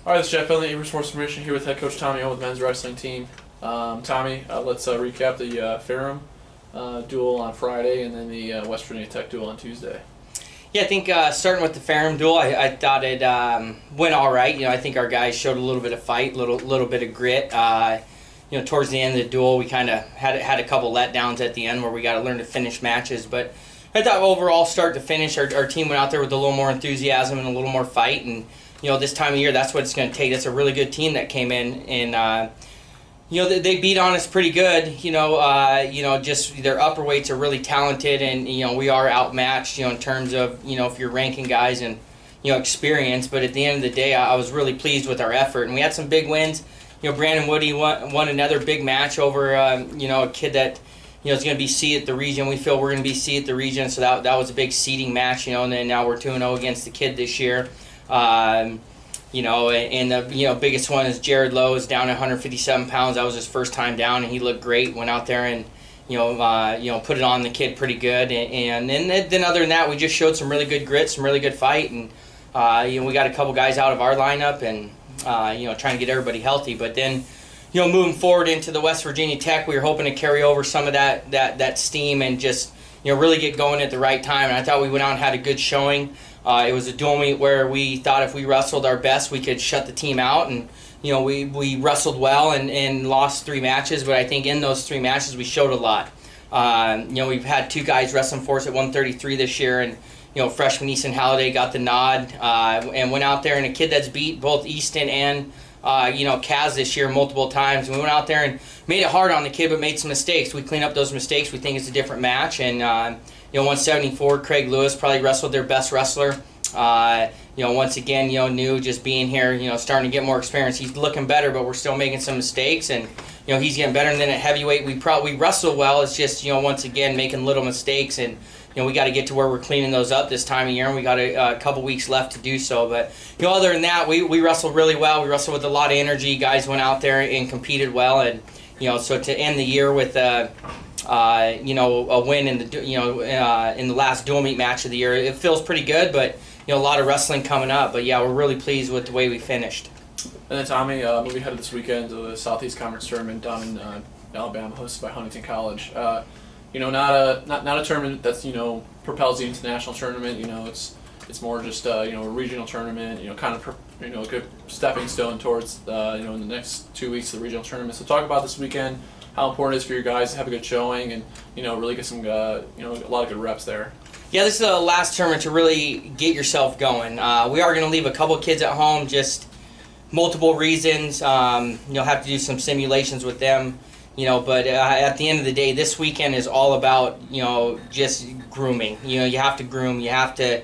All right, this is Jeff Finley, Averett Sports Information here with head coach Tommy Owen with the men's wrestling team. Tommy, let's recap the Ferrum duel on Friday and then the West Virginia Tech duel on Tuesday. Yeah, I think starting with the Ferrum duel, I thought it went all right. I think our guys showed a little bit of fight, little bit of grit. Towards the end of the duel, we kind of had a couple letdowns at the end where we got to learn to finish matches. But I thought overall, start to finish, our team went out there with a little more enthusiasm and a little more fight. And this time of year, that's what it's going to take. That's a really good team that came in, and they beat on us pretty good. Just their upper weights are really talented, and we are outmatched. In terms of if you're ranking guys and experience. But at the end of the day, I was really pleased with our effort, and we had some big wins. Brandon Woody won another big match over a kid that is going to be seed at the region. We feel we're going to be seed at the region, so that was a big seeding match. And then now we're 2-0 against the kid this year. And the biggest one is Jared Lowe is down at 157 pounds. That was his first time down, and he looked great. Went out there and put it on the kid pretty good. And then other than that, we just showed some really good grit, some really good fight, and we got a couple guys out of our lineup and trying to get everybody healthy. But then moving forward into the West Virginia Tech, we were hoping to carry over some of that steam and just really get going at the right time. And I thought we went out and had a good showing. It was a dual meet where we thought if we wrestled our best, we could shut the team out. And we wrestled well and lost 3 matches. But I think in those 3 matches, we showed a lot. We've had 2 guys wrestling for us at 133 this year, and freshman Easton Halliday got the nod and went out there, and a kid that's beat both Easton and Kaz this year multiple times. And we went out there and made it hard on the kid, but made some mistakes. We cleaned up those mistakes. We think it's a different match. And 174, Craig Lewis probably wrestled their best wrestler. Once again, new, just being here, starting to get more experience. He's looking better, but we're still making some mistakes, and he's getting better. And then at heavyweight, we wrestle well. It's just once again making little mistakes, and we got to get to where we're cleaning those up this time of year, and we got a couple weeks left to do so. But other than that, we wrestled really well. We wrestled with a lot of energy. Guys went out there and competed well, and so to end the year with a win in the last dual meet match of the year, it feels pretty good. But a lot of wrestling coming up. But yeah, we're really pleased with the way we finished. And then Tommy, moving ahead of this weekend to the Southeast Conference tournament down in Alabama, hosted by Huntington College. Not a tournament that's propels you into the national tournament. It's more just a regional tournament. A good stepping stone towards in the next 2 weeks of the regional tournament. So talk about this weekend, how important it is for your guys to have a good showing and really get some a lot of good reps there. Yeah, this is the last tournament to really get yourself going. We are going to leave a couple kids at home, just multiple reasons. You'll have to do some simulations with them. But at the end of the day, this weekend is all about, just grooming. You have to groom. You have to,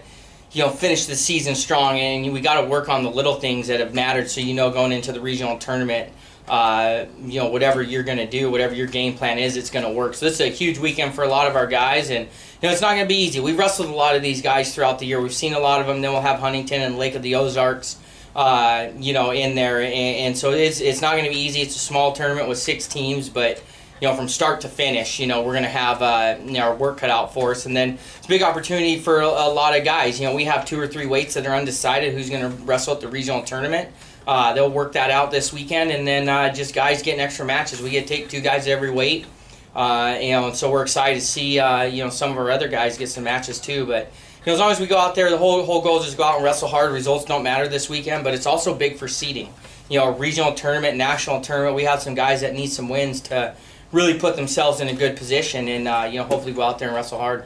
finish the season strong. And we got to work on the little things that have mattered so going into the regional tournament, whatever you're going to do, whatever your game plan is, it's going to work. So this is a huge weekend for a lot of our guys. And, it's not going to be easy. We've wrestled a lot of these guys throughout the year. We've seen a lot of them. Then we'll have Huntington and Lake of the Ozarks. In there, and so it's not going to be easy. It's a small tournament with 6 teams, but from start to finish, we're going to have our work cut out for us, and then it's a big opportunity for a lot of guys. We have 2 or 3 weights that are undecided who's going to wrestle at the regional tournament. They'll work that out this weekend, and then just guys getting extra matches. We get to take 2 guys at every weight, and so we're excited to see some of our other guys get some matches too, but. As long as we go out there, the whole goal is just go out and wrestle hard. Results don't matter this weekend, but it's also big for seeding. A regional tournament, national tournament, we have some guys that need some wins to really put themselves in a good position and, hopefully go out there and wrestle hard.